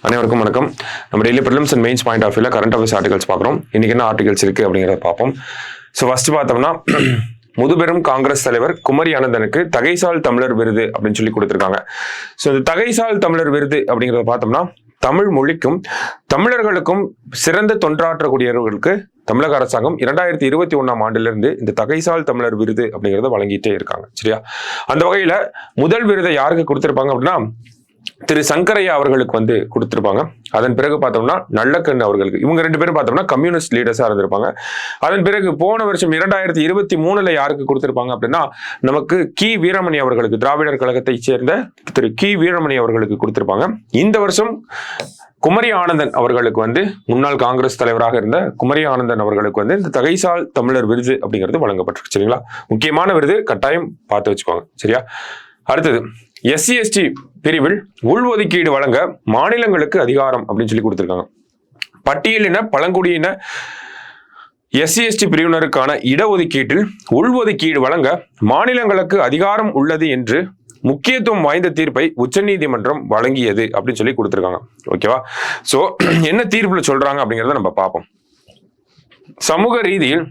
அனைவருக்கும் வணக்கம். நம்ம daily prelims and mains point of வியூல கரண்ட் அஃபேர்ஸ் ஆர்டிகல்ஸ் பார்க்குறோம். இன்னைக்கு என்ன ஆர்டிகல்ஸ் இருக்கு அப்படிங்கிறத பார்ப்போம். ஸோ ஃபர்ஸ்ட் பார்த்தோம்னா முதுபெரும் காங்கிரஸ் தலைவர் குமரி அனந்தனுக்கு தகைசால் தமிழர் விருது அப்படின்னு சொல்லி கொடுத்துருக்காங்க. ஸோ இந்த தகைசால் தமிழர் விருது அப்படிங்கிறத பார்த்தோம்னா தமிழ் மொழிக்கும் தமிழர்களுக்கும் சிறந்த தொண்டாற்றக்கூடியவர்களுக்கு தமிழக அரசாங்கம் 2021ஆம் ஆண்டிலிருந்து இந்த தகைசால் தமிழர் விருது அப்படிங்கிறத வழங்கிட்டே இருக்காங்க. சரியா? அந்த வகையில முதல் விருதை யாருக்கு கொடுத்திருப்பாங்க அப்படின்னா திரு சங்கரையா அவர்களுக்கு கொடுத்திருப்பாங்க. அதன் பிறகு பார்த்தோம்னா நல்லக்கண்ணு அவர்களுக்கு. இவங்க ரெண்டு பேரும் பார்த்தோம்னா கம்யூனிஸ்ட் லீடர்ஸா இருந்திருப்பாங்க. அதன் பிறகு போன வருஷம் 2023 யாருக்கு கொடுத்திருப்பாங்க அப்படின்னா நமக்கு கி வீரமணி அவர்களுக்கு, திராவிடர் கழகத்தை சேர்ந்த திரு கி வீரமணி அவர்களுக்கு கொடுத்திருப்பாங்க. இந்த வருஷம் குமரி ஆனந்தன் அவர்களுக்கு முன்னாள் காங்கிரஸ் தலைவராக இருந்த குமரி ஆனந்தன் அவர்களுக்கு இந்த தகைசால் தமிழர் விருது அப்படிங்கிறது வழங்கப்பட்டிருக்கு. சரிங்களா? முக்கியமான விருது, கட்டாயம் பார்த்து வச்சுக்கோங்க. சரியா? அடுத்தது SC/ST பிரிவில் உள்ஒதுக்கீடு வழங்க மாநிலங்களுக்கு அதிகாரம் அப்படின்னு சொல்லி கொடுத்திருக்காங்க. பட்டியலின பழங்குடியின SC/ST பிரிவினருக்கான இடஒதுக்கீட்டில் உள்ஒதுக்கீடு வழங்க மாநிலங்களுக்கு அதிகாரம் உள்ளது என்று முக்கியத்துவம் வாய்ந்த தீர்ப்பை உச்சநீதிமன்றம் வழங்கியது அப்படின்னு சொல்லி கொடுத்திருக்காங்க. ஓகேவா? சோ என்ன தீர்ப்புல சொல்றாங்க அப்படிங்கிறத நம்ம பார்ப்போம். சமூக ரீதியில்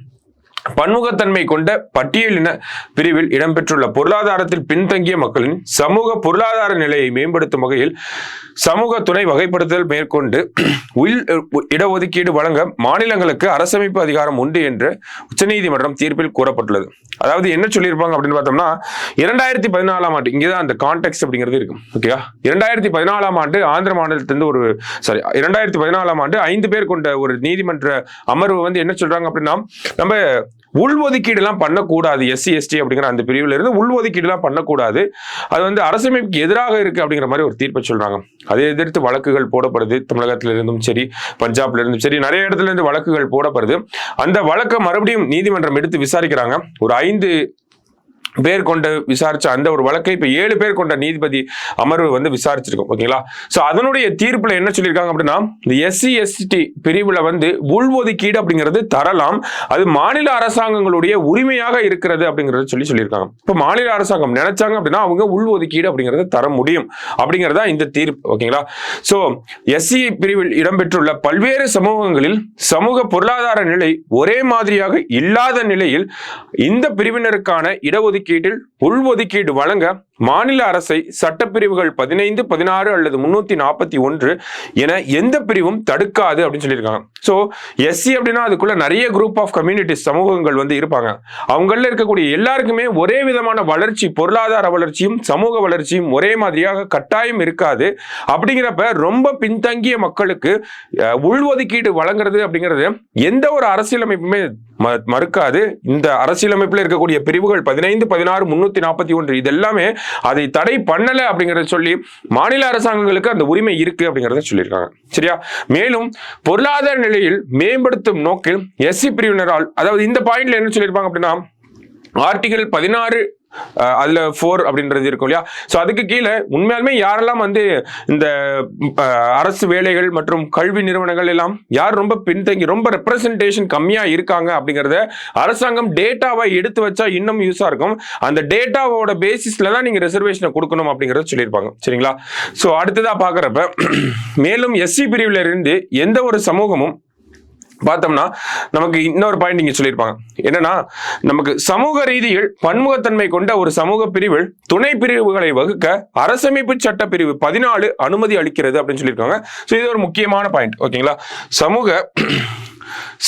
பன்முகத்தன்மை கொண்ட பட்டியலின பிரிவில் இடம்பெற்றுள்ள பொருளாதாரத்தில் பின்தங்கிய மக்களின் சமூக பொருளாதார நிலையை மேம்படுத்தும் வகையில் சமூக துணை வகைப்படுத்தல் மேற்கொண்டு இடஒதுக்கீடு வழங்க மாநிலங்களுக்கு அரசமைப்பு அதிகாரம் உண்டு என்று உச்சநீதிமன்றம் தீர்ப்பில் கூறப்பட்டுள்ளது. அதாவது என்ன சொல்லியிருப்பாங்க அப்படின்னு பார்த்தோம்னா 2014ஆம் ஆண்டு, இங்கேதான் அந்த கான்டெக்ட் அப்படிங்கிறது இருக்கு. ஓகேவா? 2014ஆம் ஆண்டு ஆந்திர மாநிலத்திலிருந்து 2014ஆம் ஆண்டு 5 பேர் கொண்ட ஒரு நீதிமன்ற அமர்வு என்ன சொல்றாங்க அப்படின்னா, நம்ம உள்ஒதுக்கீடு எல்லாம் பண்ணக்கூடாது, SC/ST அப்படிங்கிற அந்த பிரிவுல இருந்து உள்ஒதுக்கீடு எல்லாம் பண்ணக்கூடாது, அது அரசமைப்புக்கு எதிராக இருக்கு அப்படிங்கிற மாதிரி ஒரு தீர்ப்பை சொல்றாங்க. அதை எதிர்த்து வழக்குகள் போடப்படுது. தமிழகத்தில இருந்தும் சரி, பஞ்சாப்ல இருந்தும் சரி, நிறைய இடத்துல இருந்து வழக்குகள் போடப்படுது. அந்த வழக்கை மறுபடியும் நீதிமன்றம் எடுத்து விசாரிக்கிறாங்க. ஒரு 5 பேர் கொண்டு விசாரிச்ச அந்த ஒரு வழக்கை இப்ப 7 பேர் கொண்ட நீதிபதி அமர்வு விசாரிச்சிருக்கோம். ஓகேங்களா? சோ அதனுடைய தீர்ப்புல என்ன சொல்லியிருக்காங்க அப்படின்னா, இந்த SC/ST பிரிவுல உள்ஒதுக்கீடு அப்படிங்கிறது தரலாம், அது மாநில அரசாங்கங்களுடைய உரிமையாக இருக்கிறது அப்படிங்கறத சொல்லியிருக்காங்க. இப்ப மாநில அரசாங்கம் நினைச்சாங்க அப்படின்னா அவங்க உள்ஒதுக்கீடு அப்படிங்கறத தர முடியும் அப்படிங்கறதா இந்த தீர்ப்பு. ஓகேங்களா? சோ SC பிரிவில் இடம்பெற்றுள்ள பல்வேறு சமூகங்களில் சமூக பொருளாதார நிலை ஒரே மாதிரியாக இல்லாத நிலையில் இந்த பிரிவினருக்கான இடஒதுக்கீட்டில் உள்ஒதுக்கீடு வழங்க மாநில அரசை சட்டப்பிரிவுகள் 15, 16 அல்லது 341 என எந்த பிரிவும் தடுக்காது அப்படின்னு சொல்லியிருக்காங்க. சோ SC அப்படின்னா அதுக்குள்ள நிறைய குரூப் ஆஃப் கம்யூனிட்டிஸ் சமூகங்கள் இருப்பாங்க. அவங்கள இருக்கக்கூடிய எல்லாருக்குமே ஒரே விதமான வளர்ச்சி, பொருளாதார வளர்ச்சியும் சமூக வளர்ச்சியும் ஒரே மாதிரியாக கட்டாயம் இருக்காது. அப்படிங்கிறப்ப ரொம்ப பின்தங்கிய மக்களுக்கு உள்ஒதுக்கீடு வழங்குறது அப்படிங்கிறது எந்த ஒரு அரசியலமைப்புமே மறுக்காது. இந்த அரசியலமைப்புல இருக்கக்கூடிய பிரிவுகள் 15, 16, 341 இது எல்லாமே அதை தடை பண்ணல அப்படிங்கறத சொல்லி மாநில அரசாங்கங்களுக்கு அந்த உரிமை இருக்கு அப்படிங்கறத சொல்லியிருக்காங்க. சரியா? மேலும் பொருளாதார நிலையில் மேம்படுத்தும் நோக்கில் SC பிரிவினரால், அதாவது இந்த பாயிண்ட்ல என்ன சொல்லியிருப்பாங்க அப்படின்னா, ஆர்டிகல் 16 அதுல 4 அப்படின்றது இருக்கும் இல்லையா? சோ அதுக்கு கீழே உண்மையாலுமே யாரெல்லாம் இந்த அரசு வேலைகள் மற்றும் கல்வி நிறுவனங்கள் எல்லாம் யார் ரொம்ப பின்தங்கி ரொம்ப ரெப்ரசன்டேஷன் கம்மியா இருக்காங்க அப்படிங்கறத அரசாங்கம் டேட்டாவை எடுத்து வச்சா இன்னும் யூஸா இருக்கும். அந்த டேட்டாவோட பேசிஸ்ல தான் நீங்க ரிசர்வேஷனை கொடுக்கணும் அப்படிங்கறத சொல்லியிருப்பாங்க. சரிங்களா? சோ அடுத்ததா பாக்குறப்ப மேலும் SC பிரிவுல இருந்து எந்த ஒரு சமூகமும் பார்த்தோம்னா நமக்கு இன்னொரு பாயிண்ட் இங்க சொல்லியிருப்பாங்க. என்னன்னா, நமக்கு சமூக ரீதியில் பன்முகத்தன்மை கொண்ட ஒரு சமூக பிரிவில் துணை பிரிவுகளை வகுக்க அரசமைப்பு சட்ட பிரிவு 14 அனுமதி அளிக்கிறது அப்படின்னு சொல்லியிருக்காங்க. சோ இது ஒரு முக்கியமான பாயிண்ட். ஓகேங்களா?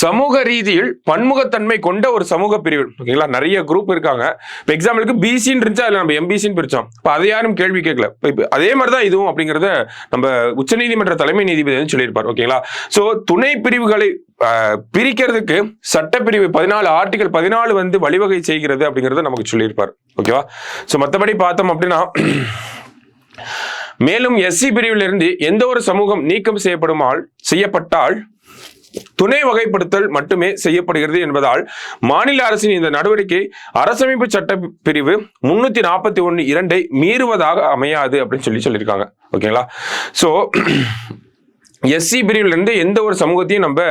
சமூக ரீதியில் பன்முகத்தன்மை கொண்ட ஒரு சமூக பிரிவு. ஓகேங்களா? நிறைய குரூப் இருக்காங்க. இப்போ எக்ஸாம்பிளுக்கு பிசின்னு இருந்துச்சு, அதுல நம்ம MBCன்னு பிரிச்சோம். இப்போ அதை யாரும் கேள்வி கேட்கல. இப்போ அதே மாதிரிதான் இதுவும் அப்படிங்கறத நம்ம உச்சநீதிமன்ற தலைமை நீதிபதி சொல்லியிருப்பார். ஓகேங்களா? சோ துணை பிரிவுகளை பிரிக்கிறதுக்கு சட்டப்பிரிவு 14 ஆர்டிகல் 14 வழிவகை செய்கிறது அப்படிங்கறத நமக்கு சொல்லியிருப்பார். ஓகேவா? சோ மற்றபடி பார்த்தோம் அப்படின்னா, மேலும் SC பிரிவில் இருந்து எந்த ஒரு சமூகம் நீக்கம் செய்யப்பட்டால் துணை வகைப்படுத்தல் மட்டுமே செய்யப்படுகிறது என்பதால் மாநில அரசின் இந்த நடவடிக்கை அரசமைப்பு சட்ட பிரிவு 341(2) மீறுவதாக அமையாது அப்படின்னு சொல்லியிருக்காங்க. ஓகேங்களா? சோ எஸ்சி பிரிவுல இருந்து எந்த ஒரு சமூகத்தையும் நம்ம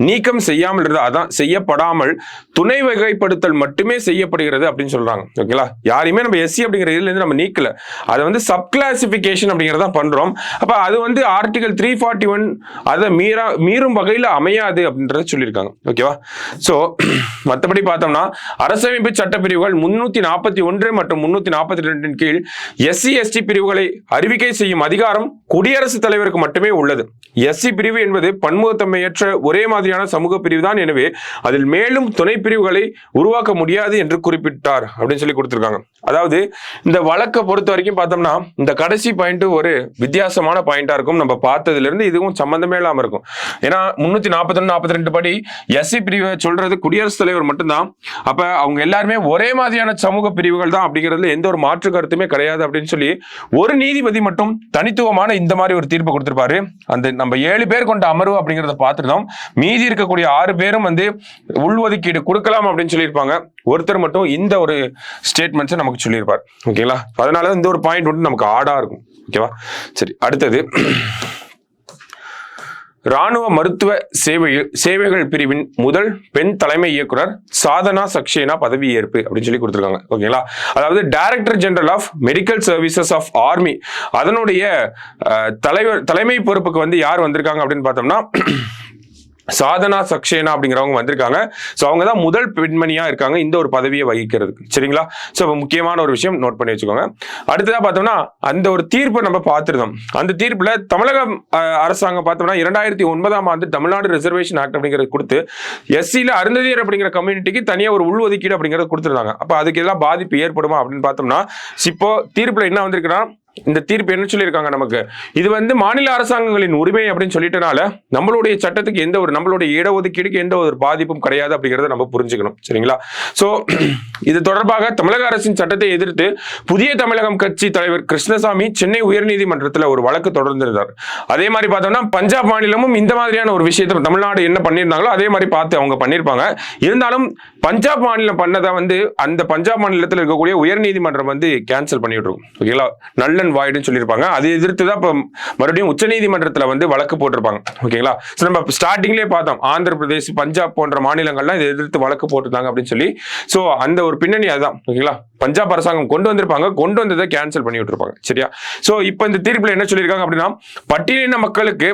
நீக்கம் செய்யாமல் இருந்தா, அதான் செய்யப்படாமல் துணை வகைப்படுத்தல் மட்டுமே செய்யப்படுகிறது அப்படின்னு சொல்றாங்க. ஓகேங்களா, யாரையுமே நம்ம எஸ்சி அப்படிங்கிற இதுல இருந்து நம்ம நீக்கல, அதை வந்து சப் கிளாசிபிகேஷன் அப்படிங்கிறத பண்றோம். அப்ப அது வந்து ஆர்டிகல் 341 அதை மீறும் வகையில அமையாது அப்படின்றத சொல்லியிருக்காங்க. ஓகேவா, சோ மற்றபடி பார்த்தோம்னா அரசமைப்பு சட்ட பிரிவுகள் 341 மற்றும் 342 கீழ் எஸ்சி எஸ்டி பிரிவுகளை அறிவிக்கை செய்யும் அதிகாரம் குடியரசுத் தலைவருக்கு மட்டுமே உள்ளது. எஸ்சி பிரிவு என்பது பன்முகத்தன்மையற்ற ஒரே மாதிரியான சமூக பிரிவு தான், எனவே அதில் மேலும் துணை பிரிவுகளை உருவாக்க முடியாது என்று குறிப்பிட்டார் அப்படின்னு சொல்லி கொடுத்திருக்காங்க. அதாவது இந்த வழக்கை பொறுத்த வரைக்கும் பார்த்தோம்னா இந்த கடைசி பாயிண்ட் ஒரு வித்தியாசமான பாயிண்டா இருக்கும். நம்ம பார்த்ததுல இருந்து இதுவும் சம்பந்தமே இல்லாம இருக்கும். ஏன்னா 341 42 படி எஸ்சி பிரிவை சொல்றது குடியரசுத் தலைவர் மட்டும்தான். அப்ப அவங்க எல்லாருமே ஒரே மாதிரியான சமூக பிரிவுகள் தான் அப்படிங்கிறதுல எந்த ஒரு மாற்று கருத்துமே கிடையாது அப்படின்னு சொல்லி ஒரு நீதிபதி மட்டும் தனித்துவமான இந்த மாதிரி ஒரு தீர்ப்பு கொடுத்திருப்பாரு. அந்த நம்ம 7 பேர் கொண்ட அமர்வு அப்படிங்கிறத பார்த்துருந்தோம். மீதி இருக்கக்கூடிய 6 பேரும் வந்து உள்ஒதுக்கீடு கொடுக்கலாம் அப்படின்னு சொல்லியிருப்பாங்க. ஒருத்தர் மட்டும் இந்த ஒரு ஸ்டேட்மெண்ட்ஸை நமக்கு சொல்லியிருப்பார். ஓகேங்களா, அதனால இந்த ஒரு பாயிண்ட் வந்து நமக்கு ஆடா இருக்கும். ஓகேவா, சரி, அடுத்தது ராணுவ மருத்துவ சேவைகள் பிரிவின் முதல் பெண் தலைமை இயக்குனர் சாதனா சக்சேனா பதவி ஏற்பு அப்படின்னு சொல்லி கொடுத்திருக்காங்க. ஓகேங்களா, அதாவது director general of medical services of army அதனுடைய தலைமை பொறுப்புக்கு வந்து யார் வந்திருக்காங்க அப்படின்னு பார்த்தோம்னா சாதனா சக்சேனா அப்படிங்கிறவங்க வந்திருக்காங்க. ஸோ அவங்க தான் முதல் பெண்மணியா இருக்காங்க இந்த ஒரு பதவியை வகிக்கிறதுக்கு. சரிங்களா, ஸோ முக்கியமான ஒரு விஷயம் நோட் பண்ணி வச்சுக்கோங்க. அடுத்ததா பார்த்தோம்னா அந்த ஒரு தீர்ப்பை நம்ம பார்த்துருந்தோம். அந்த தீர்ப்புல தமிழக அரசாங்கம் பார்த்தோம்னா 2009ஆம் ஆண்டு தமிழ்நாடு ரிசர்வேஷன் ஆக்ட் அப்படிங்கிறது கொடுத்து எஸ்சியில அருந்ததியர் அப்படிங்கிற கம்யூனிட்டிக்கு தனியாக ஒரு உள்ஒதுக்கீடு அப்படிங்கிறது கொடுத்துருந்தாங்க. அப்போ அதுக்கு எல்லாம் பாதிப்பு ஏற்படுமா அப்படின்னு பார்த்தோம்னா இப்போ தீர்ப்புல என்ன வந்திருக்குன்னா இந்த தீர்ப்பு என்ன சொல்லியிருக்காங்க, நமக்கு இது வந்து மாநில அரசாங்கங்களின் உரிமை அப்படின்னு சொல்லிட்டனால நம்மளுடைய சட்டத்துக்கு எந்த ஒரு நம்மளுடைய இடஒதுக்கீடுக்கு எந்த ஒரு பாதிப்பும் கிடையாது அப்படிங்கிறத நம்ம புரிஞ்சுக்கணும். சரிங்களா, சோ இது தொடர்பாக தமிழக அரசின் சட்டத்தை எதிர்த்து புதிய தமிழகம் கட்சி தலைவர் கிருஷ்ணசாமி சென்னை உயர்நீதிமன்றத்தில் ஒரு வழக்கு தொடர்ந்திருந்தார். அதே மாதிரி பார்த்தோம்னா பஞ்சாப் மாநிலமும் இந்த மாதிரியான ஒரு விஷயத்தை தமிழ்நாடு என்ன பண்ணியிருந்தாங்களோ அதே மாதிரி பார்த்து அவங்க பண்ணியிருப்பாங்க. இருந்தாலும் பஞ்சாப் மாநிலம் பண்ணதை வந்து அந்த பஞ்சாப் மாநிலத்தில் இருக்கக்கூடிய உயர்நீதிமன்றம் வந்து கேன்சல் பண்ணிட்டு இருக்கும். ஓகேங்களா, நல்ல வாய்டுன்னு சொல்லியிருப்பாங்க. அதை எதிர்த்து தான் இப்போ மறுபடியும் உச்சநீதிமன்றத்தில் வந்து வழக்கு போட்டிருப்பாங்க. ஓகேங்களா, நம்ம ஸ்டார்டிங்லேயே பார்த்தோம் ஆந்திர பிரதேஷ் பஞ்சாப் போன்ற மாநிலங்கள்லாம் இதை எதிர்த்து வழக்கு போட்டிருந்தாங்க அப்படின்னு சொல்லி. ஸோ அந்த ஒரு பின்னணி அதுதான். ஓகேங்களா, பஞ்சாப் அரசாங்கம் கொண்டு வந்திருப்பாங்க, கொண்டு வந்ததை கேன்சல் பண்ணி விட்டுருப்பாங்க. சரியா, ஸோ இப்போ இந்த தீர்ப்பில் என்ன சொல்லியிருக்காங்க அப்படின்னா பட்டியலின மக்களுக்கு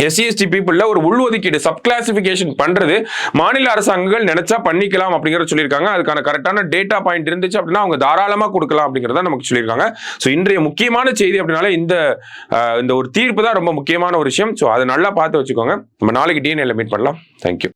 எஸ்சி எஸ்டி பீப்புள்ல ஒரு உள்ஒதுக்கீடு சப் கிளாசிபிகேஷன் பண்றது மாநில அரசாங்கங்கள் நினைச்சா பண்ணிக்கலாம் அப்படிங்கிற சொல்லியிருக்காங்க. அதுக்கான கரெக்டான டேட்டா பாயிண்ட் இருந்துச்சு அப்படின்னா அவங்க தாராளமா கொடுக்கலாம் அப்படிங்கிறத நமக்கு சொல்லியிருக்காங்க. ஸோ இன்றைய முக்கியமான செய்தி அப்படின்னால இந்த ஒரு தீர்ப்பு தான் ரொம்ப முக்கியமான ஒரு விஷயம். ஸோ அதை நல்லா பார்த்து வச்சுக்கோங்க. நம்ம நாளைக்கு டிஎன்ஏல மீட் பண்ணலாம். தேங்க்யூ.